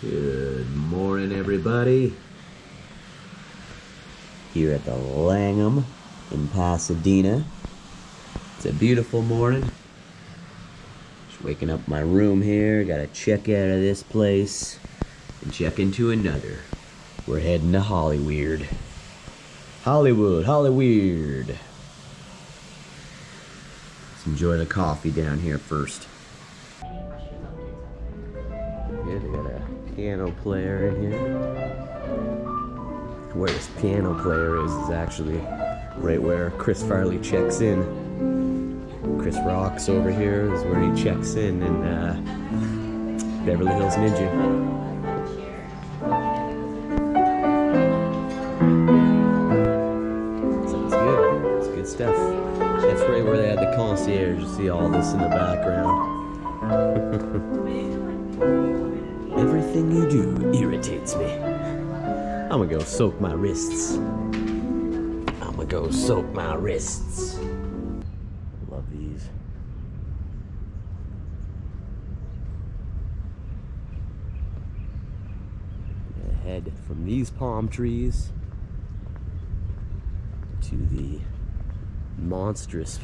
Good morning, everybody. Here at the Langham in Pasadena. It's a beautiful morning. Just waking up my room here. Gotta check out of this place and check into another. We're heading to Hollywood. Hollywood. Let's enjoy the coffee down here first. Yeah, they got a piano player in here. Where this piano player is actually right where Chris Farley checks in. Chris Rock's over here is where he checks in Beverly Hills Ninja. Sounds good. It's good stuff. That's right where they had the concierge. You see all this in the background. Everything you do irritates me. I'm gonna go soak my wrists. Love these. Head from these palm trees to the monstrous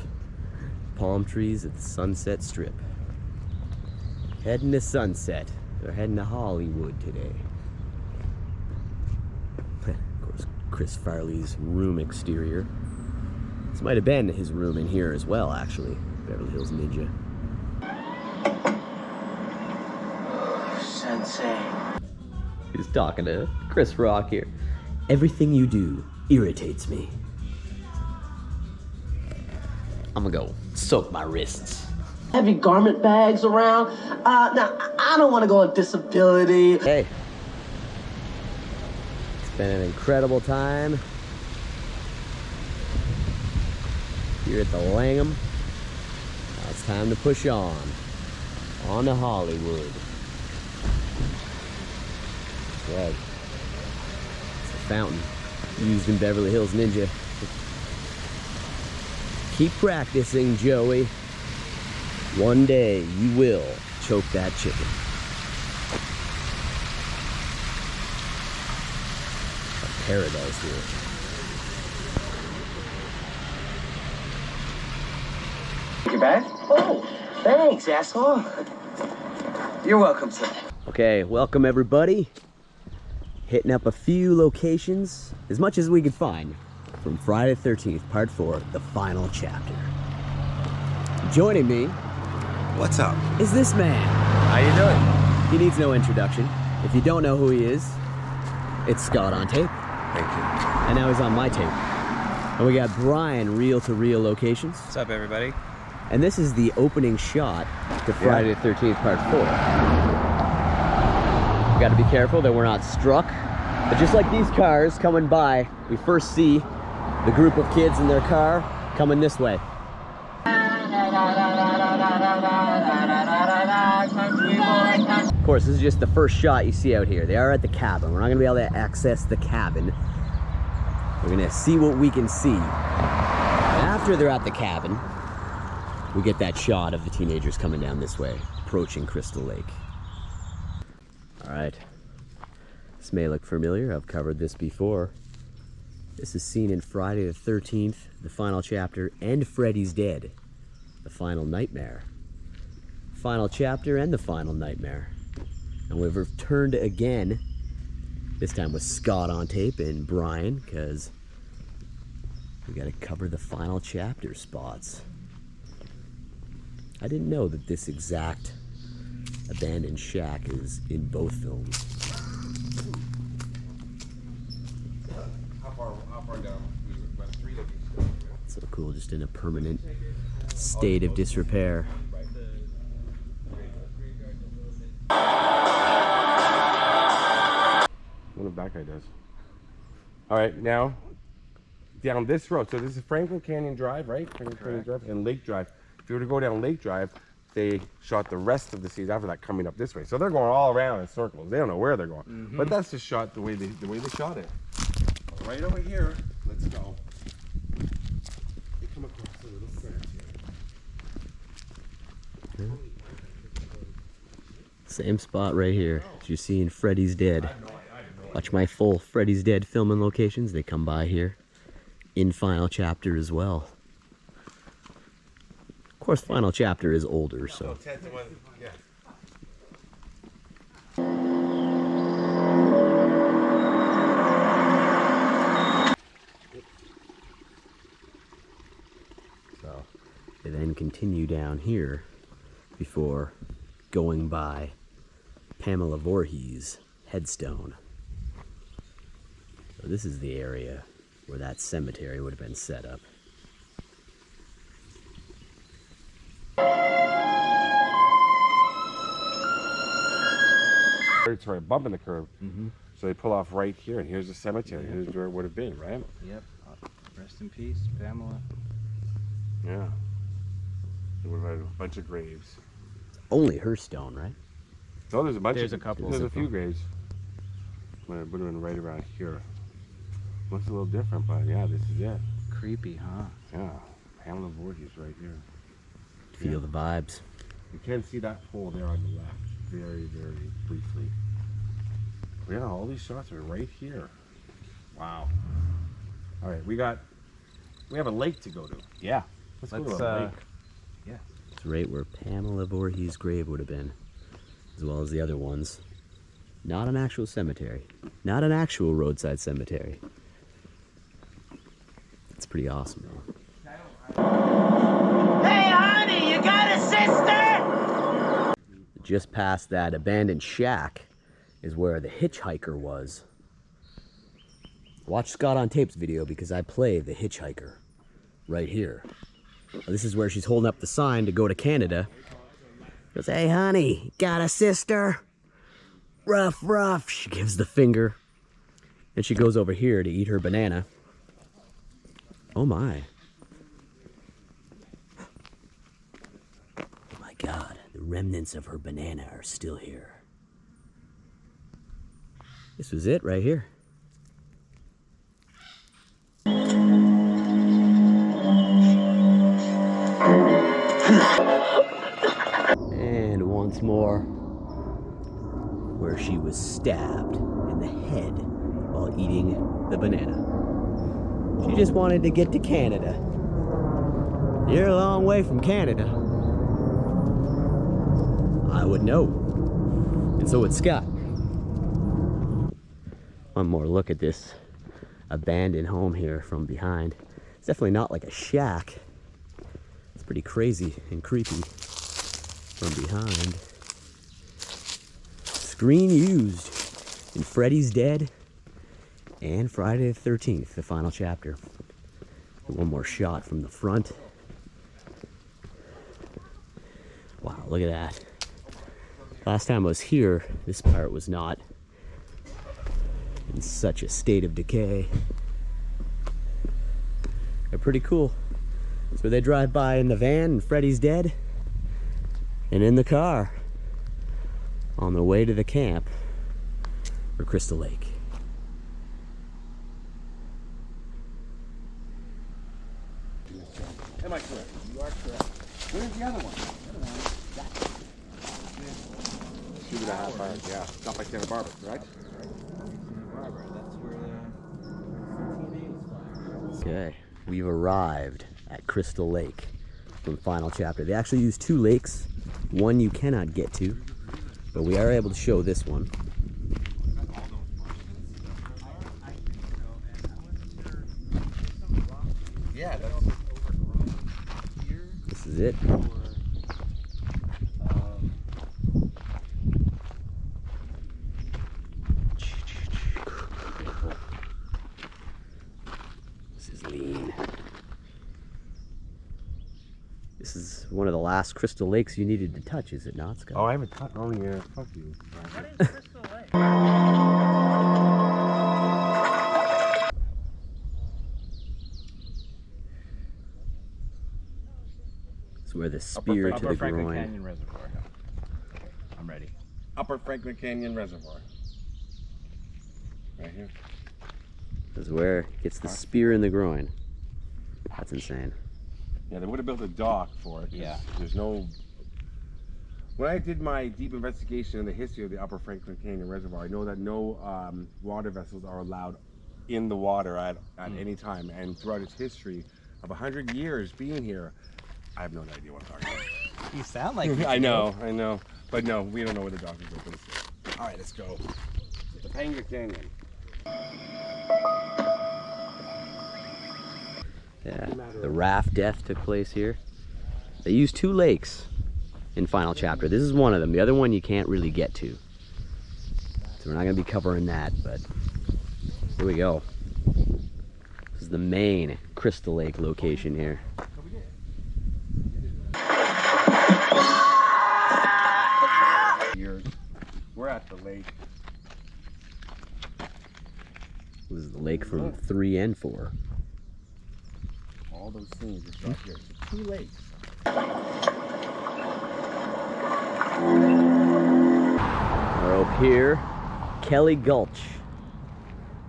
palm trees at the Sunset Strip. Heading to Sunset. They're heading to Hollywood today. Of course, Chris Farley's room exterior. This might have been his room in here as well, actually. Beverly Hills Ninja. Sensei. He's talking to Chris Rock here. Everything you do irritates me. I'm gonna go soak my wrists. Heavy garment bags around. Now, I don't want to go on disability. Hey. It's been an incredible time here at the Langham. Now it's time to push on to Hollywood. That's right. It's a fountain used in Beverly Hills Ninja. Keep practicing, Joey. One day you will choke that chicken. A paradise here. Take it back? Oh, thanks, asshole. You're welcome, sir. Okay, welcome everybody. Hitting up a few locations, as much as we could find, from Friday the 13th, Part 4, the final chapter. Joining me, what's up? Is this man. How you doing? He needs no introduction. If you don't know who he is, it's Scott on tape. Thank you. And now he's on my tape. And we got Brian, reel-to-reel locations. What's up, everybody? And this is the opening shot to Friday the 13th, Part 4. We gotta be careful that we're not struck. But just like these cars coming by, we first see the group of kids in their car coming this way. Of course, this is just the first shot you see out here. They are at the cabin. We're not gonna be able to access the cabin. We're gonna see what we can see. And after they're at the cabin, we get that shot of the teenagers coming down this way, approaching Crystal Lake. All right. This may look familiar. I've covered this before. This is seen in Friday the 13th, the final chapter, and Freddy's Dead, the final nightmare. Final chapter and the final nightmare. And we've returned again, this time with Scott on tape and Brian, because we got to cover the final chapter spots. I didn't know that this exact abandoned shack is in both films. How far down? About 3 of these. So cool, just in a permanent state of disrepair. What the back guy does. All right, now down this road. So this is Franklin Canyon Drive, right? Franklin Canyon Drive and Lake Drive. If you were to go down Lake Drive, they shot the rest of the scenes after that coming up this way. So they're going all around in circles. They don't know where they're going. But that's just shot the way they shot it. Right over here. Let's go. They come across a little crack here. Same spot right here as you see in Freddy's Dead. Watch my full Freddy's Dead filming locations. They come by here in Final Chapter as well. Of course, Final Chapter is older, so. So they then continue down here before going by Pamela Voorhees' headstone. So this is the area where that cemetery would have been set up. Sorry, bump in the curb. So they pull off right here, and here's the cemetery. Here's where it would have been, right? Yep. Rest in peace, Pamela. Yeah. There would have had a bunch of graves. Only her stone, right? No, there's a bunch. There's of, a couple. There's a few graves. But it would have been right around here. Looks a little different, but yeah, this is it. Creepy, huh? Yeah. Pamela Voorhees right here. Feel the vibes. You can see that pole there on the left, very, very briefly. Yeah, all these shots are right here. Wow. All right, we have a lake to go to. Yeah. Let's go to a lake. Yeah. It's right where Pamela Voorhees' grave would have been, as well as the other ones. Not an actual cemetery. Not an actual roadside cemetery. It's pretty awesome, though. Hey, honey, you got a sister? Just past that abandoned shack is where the Hitchhiker was. Watch Scott on Tape's video because I play the Hitchhiker right here. This is where she's holding up the sign to go to Canada. She goes, hey honey, got a sister? Rough, rough. She gives the finger. And she goes over here to eat her banana. Oh my. Oh my God, the remnants of her banana are still here. This was it right here. And once more, where she was stabbed in the head while eating the banana. She just wanted to get to Canada. You're a long way from Canada. I would know. And so would Scott. One more look at this abandoned home here from behind. It's definitely not like a shack. It's pretty crazy and creepy from behind. Screen used in Freddy's Dead and Friday the 13th, the final chapter. One more shot from the front. Wow, look at that. Last time I was here, this part was not in such a state of decay. They're pretty cool. So they drive by in the van and Freddy's Dead, and in the car on the way to the camp for Crystal Lake. Am I correct? You are correct. Where's the other one? 2.5 hours, yeah. Not by Santa Barbara, correct? That's where Okay, we've arrived at Crystal Lake from Final Chapter. They actually use 2 lakes. One you cannot get to, but we are able to show this one. Yeah, that's This is it. This is lean. This is one of the last crystal lakes you needed to touch, is it not, Scott? Oh, I haven't touched. Oh, yeah. Fuck you. What is Crystal Lake? It's where the spear to the Franklin groin. Canyon Reservoir. I'm ready. Upper Franklin Canyon Reservoir. Right here. This is where it gets the spear in the groin. That's insane. Yeah, they would have built a dock for it. 'Cause Yeah. There's no When I did my deep investigation in the history of the Upper Franklin Canyon Reservoir, I know that no water vessels are allowed in the water at any time. And throughout its history of 100 years being here, I have no idea what I'm talking about. You sound like you I do. know. But no, we don't know what the doctor's open. All right, let's go. Topanga Canyon. Yeah, the raft death took place here. They used 2 lakes in final chapter. This is one of them. The other one you can't really get to. So we're not gonna be covering that, but here we go. This is the main Crystal Lake location here. We're at the lake. This is the lake from 3 and 4. All those things are shot here. So 2 lakes. We're up here, Kelly Gulch.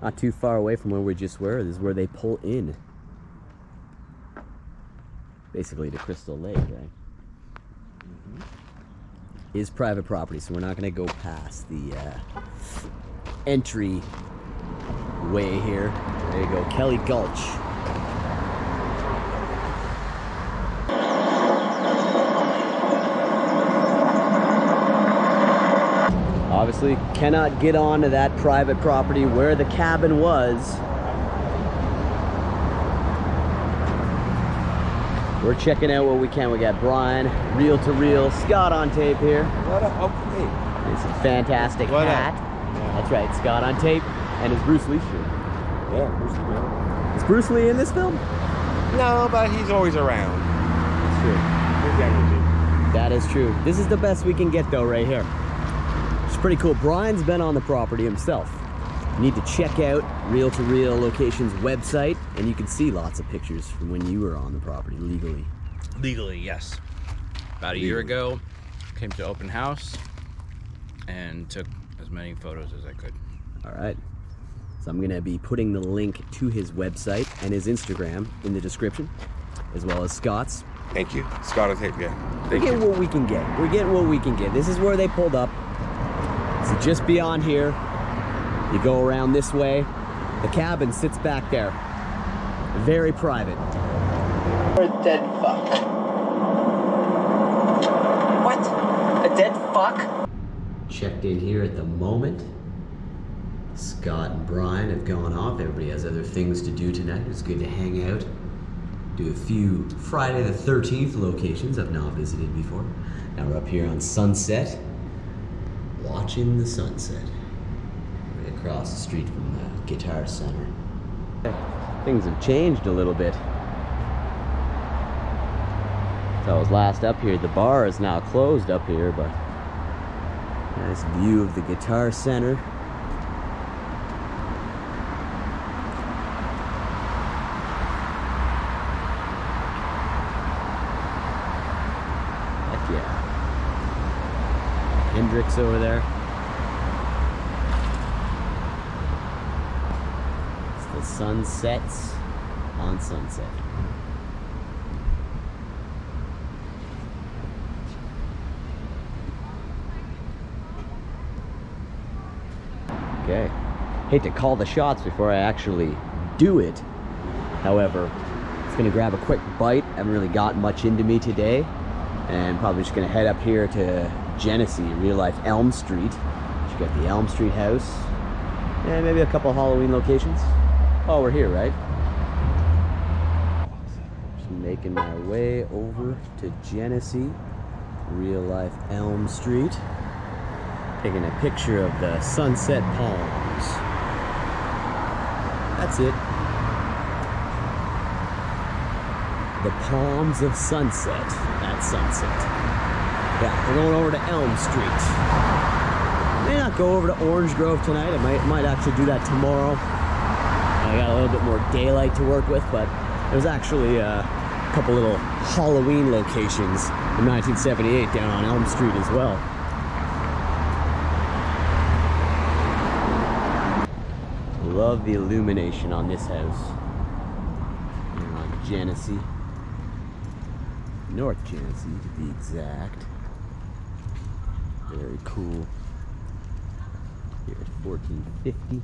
Not too far away from where we just were. This is where they pull in. Basically to Crystal Lake, right? Is private property, so we're not gonna go past the entry way here. There you go, Kelly Gulch. Obviously, cannot get onto that private property where the cabin was. We're checking out what we can. We got Brian, reel to reel, Scott on tape here. What up? Okay. It's a fantastic What up? hat. That's right, Scott on tape, and his Bruce Lee shirt. Yeah, Bruce Lee. Is Bruce Lee in this film? No, but he's always around. That's true. Big energy. That is true. This is the best we can get though right here. It's pretty cool. Brian's been on the property himself. You need to check out Reel to Reel Locations website, and you can see lots of pictures from when you were on the property legally. Legally, yes. About a year ago, came to open house and took as many photos as I could. All right. So I'm gonna be putting the link to his website and his Instagram in the description, as well as Scott's. Thank you. Scott on tape, yeah. We're Thank getting you. what we can get. We're getting what we can get. This is where they pulled up. So just beyond here, you go around this way. The cabin sits back there. Very private. You're a dead fuck. What? A dead fuck? Checked in here at the moment. Scott and Brian have gone off. Everybody has other things to do tonight. It's good to hang out. Do a few Friday the 13th locations I've not visited before. Now we're up here on Sunset, watching the sunset. Right across the street from the Guitar Center. Things have changed a little bit. So I was last up here. The bar is now closed up here, but nice view of the Guitar Center. Heck yeah. Hendrix over there. It's the sun sets on Sunset. Okay. Hate to call the shots before I actually do it. However, it's gonna grab a quick bite. Haven't really got much into me today. And probably just gonna head up here to Genesee, real life Elm Street. You got the Elm Street house. And maybe a couple Halloween locations. Oh, we're here, right? Just making my way over to Genesee, real life Elm Street. Taking a picture of the sunset palms. That's it. The palms of sunset at sunset. Yeah, we're going over to Elm Street. May not go over to Orange Grove tonight. I might actually do that tomorrow. I got a little bit more daylight to work with, but there's actually a couple little Halloween locations in 1978 down on Elm Street as well. Love the illumination on this house. Here on Genesee. North Genesee to be exact. Very cool. Here at 1450.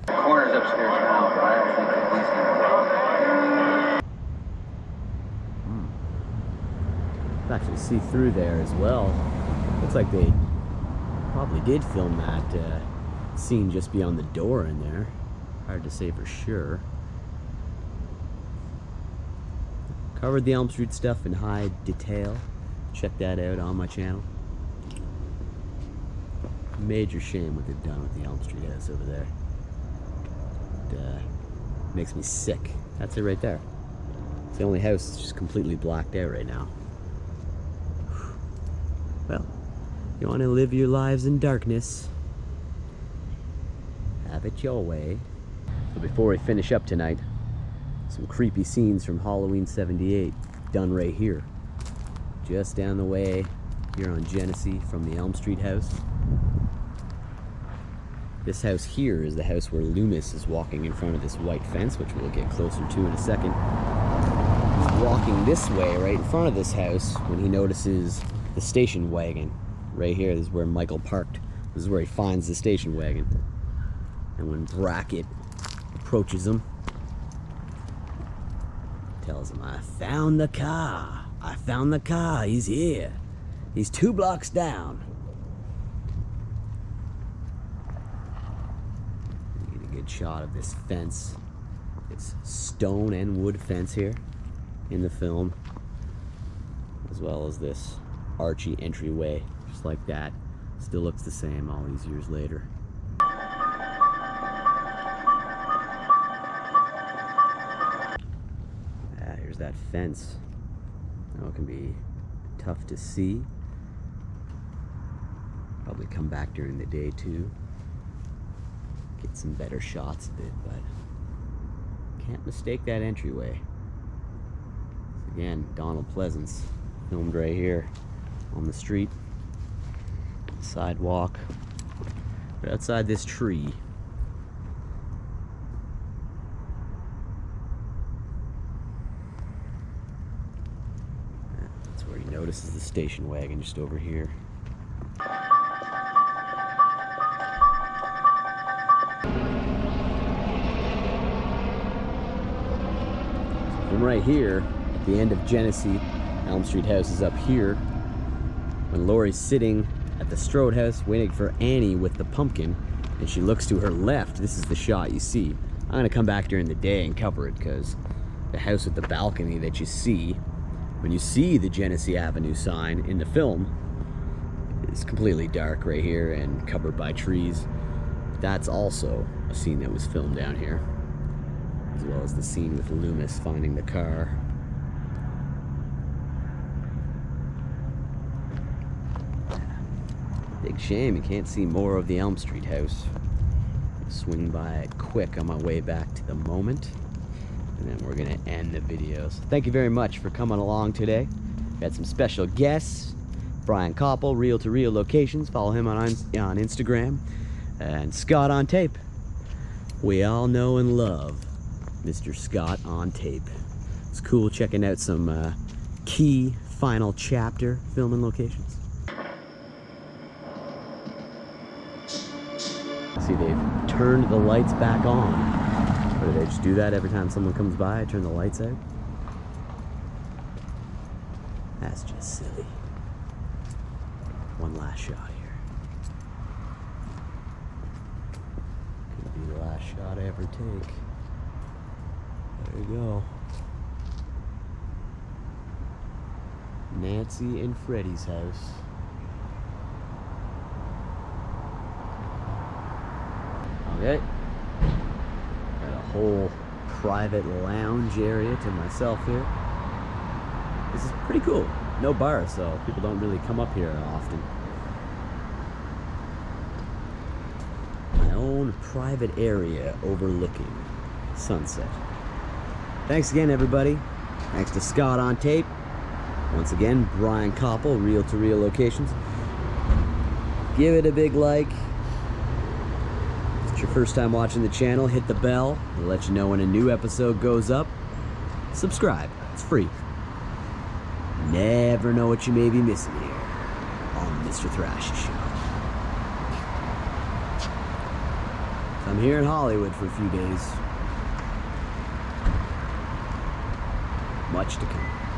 The corner's upstairs now, but I don't think that he's gonna. Actually see through there as well. Looks like they probably did film that scene just beyond the door in there. Hard to say for sure. Covered the Elm Street stuff in high detail. Check that out on my channel. Major shame what they've done with the Elm Street house over there. It makes me sick. That's it right there. It's the only house that's just completely blacked out right now. Well, you want to live your lives in darkness, have it your way. So before we finish up tonight, some creepy scenes from Halloween '78 done right here. Just down the way here on Genesee from the Elm Street house. This house here is the house where Loomis is walking in front of this white fence, which we'll get closer to in a second. He's walking this way right in front of this house when he notices the station wagon. Right here, this is where Michael parked. This is where he finds the station wagon. And when Brackett approaches him, tells him, "I found the car. I found the car. He's here. He's 2 blocks down." You get a good shot of this fence. It's stone and wood fence here in the film, as well as this archy entryway, just like that. Still looks the same all these years later. Here's that fence. Now it can be tough to see. Probably come back during the day too. Get some better shots of it, but can't mistake that entryway. Again, Donald Pleasance filmed right here on the street, sidewalk, right outside this tree. That's where he notices the station wagon just over here. From right here, at the end of Genesee, Elm Street house is up here. When Laurie's sitting at the Strode house waiting for Annie with the pumpkin, and she looks to her left, this is the shot you see. I'm gonna come back during the day and cover it, because the house with the balcony that you see, when you see the Genesee Avenue sign in the film, is completely dark right here and covered by trees. That's also a scene that was filmed down here, as well as the scene with Loomis finding the car. Big shame you can't see more of the Elm Street house. Swing by it quick on my way back to the moment, and then we're gonna end the videos. Thank you very much for coming along today. We had some special guests. Brian Koppel, Reel to Reel Locations. Follow him on Instagram. And Scott on Tape. We all know and love Mr. Scott on Tape. It's cool checking out some key final chapter filming locations. See, they've turned the lights back on. Or do they just do that every time someone comes by? Turn the lights out? That's just silly. One last shot here. Could be the last shot I ever take. There you go. Nancy and Freddie's house. Okay. Got a whole private lounge area to myself here. This is pretty cool. No bar, so people don't really come up here often. My own private area overlooking sunset. Thanks again, everybody. Thanks to Scott on Tape. Once again, Brian Koppel, Reel to Reel Locations. Give it a big like. If it's your first time watching the channel, hit the bell. It'll let you know when a new episode goes up. Subscribe. It's free. never know what you may be missing here on the Mr. Thrasher Show. So I'm here in Hollywood for a few days. Much to come.